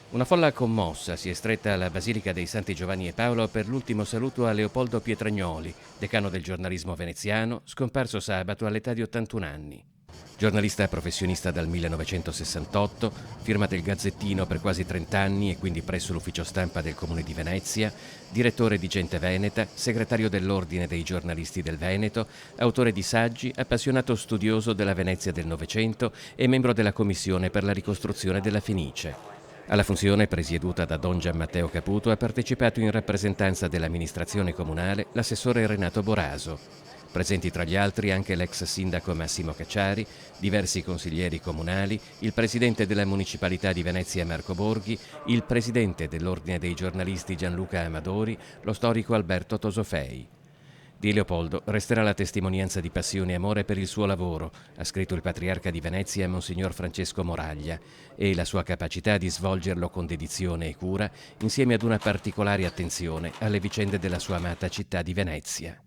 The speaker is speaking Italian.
Una folla commossa si è stretta alla Basilica dei Santi Giovanni e Paolo per l'ultimo saluto a Leopoldo Pietragnoli, decano del giornalismo veneziano, scomparso sabato all'età di 81 anni. Giornalista professionista dal 1968, firma del Gazzettino per quasi 30 anni e quindi presso l'ufficio stampa del Comune di Venezia, direttore di Gente Veneta, segretario dell'Ordine dei giornalisti del Veneto, autore di saggi, appassionato studioso della Venezia del Novecento e membro della Commissione per la ricostruzione della Fenice. Alla funzione, presieduta da Don Gianmatteo Caputo, ha partecipato in rappresentanza dell'amministrazione comunale l'assessore Renato Boraso. Presenti tra gli altri anche l'ex sindaco Massimo Cacciari, diversi consiglieri comunali, il presidente della municipalità di Venezia Marco Borghi, il presidente dell'Ordine dei giornalisti Gianluca Amadori, lo storico Alberto Tosofei. Di Leopoldo resterà la testimonianza di passione e amore per il suo lavoro, ha scritto il patriarca di Venezia Monsignor Francesco Moraglia, e la sua capacità di svolgerlo con dedizione e cura, insieme ad una particolare attenzione alle vicende della sua amata città di Venezia.